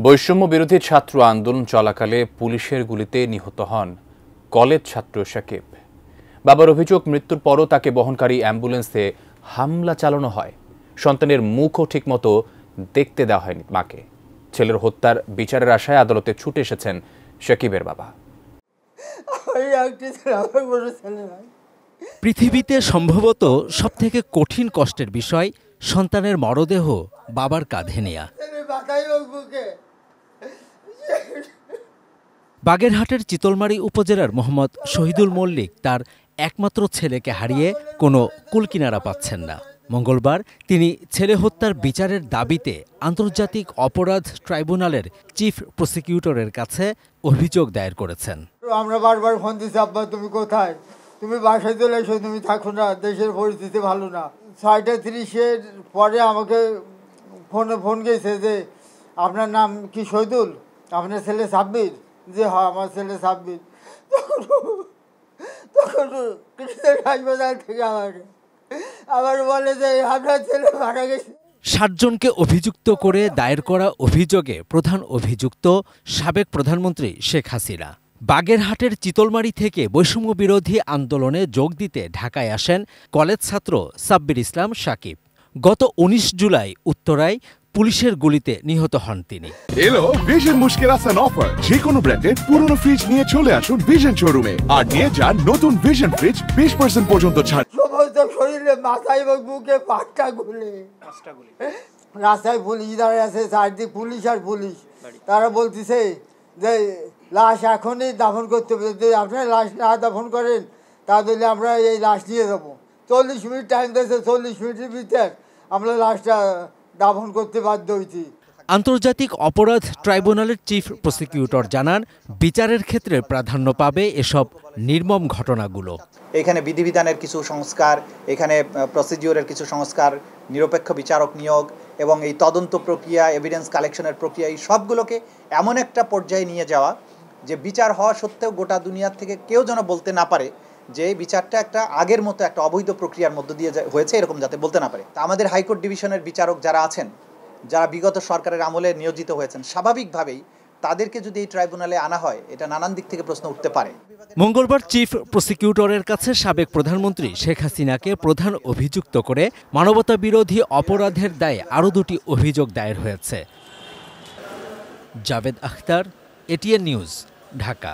বৈষম্য বিরোধী ছাত্র আন্দোলন চলাকালে পুলিশের গুলিতে নিহত হন কলেজ ছাত্র শাকিব। বাবার অভিযোগ, মৃত্যুর পরও তাকে বহনকারী অ্যাম্বুলেন্সে হামলা চালানো হয়। সন্তানের মুখও ঠিকমতো দেখতে দেওয়া হয়নি মাকে। ছেলের হত্যার বিচারের আশায় আদালতে ছুটে এসেছেন শাকিবের বাবা। পৃথিবীতে সম্ভবত সবথেকে কঠিন কষ্টের বিষয় সন্তানের মরদেহ বাবার কাঁধে নেয়া। বাগেরহাটের চিতলমারী উপজেলার মোহাম্মদ শহীদুল মল্লিক তার একমাত্র ছেলেকে হারিয়ে কোনো কুলকিনারা পাচ্ছেন না। মঙ্গলবার তিনি ছেলে হত্যার বিচারের দাবিতে আন্তর্জাতিক অপরাধ ট্রাইব্যুনালের চিফ প্রসিকিউটরের কাছে অভিযোগ দায়ের করেছেন। আমরা বারবার ফোন দিচ্ছি, আব্বা তুমি কোথায়, তুমি বাসায় চলে এসো, তুমি থাকো না, দেশের পরিস্থিতি ভালো না। 6:30-এর পরে আমাকে ফোন গেছে যে আপনার নাম কি শহীদুল, আপনার ছেলে সাব্বির? যে হ্যাঁ আমার ছেলে সাব্বির। তখন হাসপাতাল থেকে আবার বলে যে আপনার ছেলে মারা গেছে। 7 জনকে অভিযুক্ত করে দায়ের করা অভিযোগে প্রধান অভিযুক্ত সাবেক প্রধানমন্ত্রী শেখ হাসিনা। বাগেরহাটের চিতলমারী থেকে বৈষম্য বিরোধী আন্দোলনে যোগ দিতে ঢাকায় আসেন কলেজ ছাত্র সাব্বির ইসলাম শাকিব। গত 19 জুলাই উত্তরায় পুলিশের গুলিতে নিহত হন তিনি। এলো ভিশন মুশকিল আসান অফার। যে কোনো ব্র্যান্ডের পুরনো ফ্রিজ নিয়ে চলে আসুন ভিশন শোরুমে আর নিয়ে যান নতুন ভিশন ফ্রিজ 20% পর্যন্ত ছাড়। সমস্ত শরীরে মাথায় এবং বুকে 5টা গুলি। রাস্তায় পুলিশ দাঁড়িয়ে আছে, চারদিক পুলিশ আর পুলিশ। তারা বলতেছে যে লাশ এখনই দাফন করতে হবে, যদি আপনারা লাশ না দাফন করেন তাহলে আমরা এই লাশ নিয়ে যাবো। 40 মিনিট টাইম দিয়েছে, 40 মিনিটের ভিতর আমরা লাশটা দাফন করতে বাধ্য হয়েছি। আন্তর্জাতিক অপরাধ ট্রাইব্যুনালের চিফ প্রসিকিউটর জানান, বিচারের ক্ষেত্রে প্রাধান্য পাবে এসব নির্মম ঘটনাগুলো। এখানে বিধিবিধানের কিছু সংস্কার, এখানে প্রসিডিওরের কিছু সংস্কার, নিরপেক্ষ বিচারক নিয়োগ এবং এই তদন্ত প্রক্রিয়া, এভিডেন্স কালেকশনের প্রক্রিয়া, এই সবগুলোকে এমন একটা পর্যায়ে নিয়ে যাওয়া যে বিচার হওয়া সত্ত্বেও গোটা দুনিয়ার থেকে কেউ যেন বলতে না পারে যে বিচারটা একটা আগের মতো একটা অবৈধ প্রক্রিয়ার মধ্য দিয়ে হয়েছে, এরকম যাতে বলতে না পারে। তা আমাদের হাইকোর্ট ডিভিশনের বিচারক যারা আছেন, যারা বিগত সরকারের আমলে নিয়োজিত হয়েছেন, স্বাভাবিকভাবেই তাদেরকে যদি এই ট্রাইব্যুনালে আনা হয়, এটা নানান দিক থেকে প্রশ্ন উঠতে পারে। মঙ্গলবার চিফ প্রসিকিউটরের কাছে সাবেক প্রধানমন্ত্রী শেখ হাসিনাকে প্রধান অভিযুক্ত করে মানবতা বিরোধী অপরাধের দায়ে আরও 2টি অভিযোগ দায়ের হয়েছে। Javed Akhtar, ATN news, Dhaka.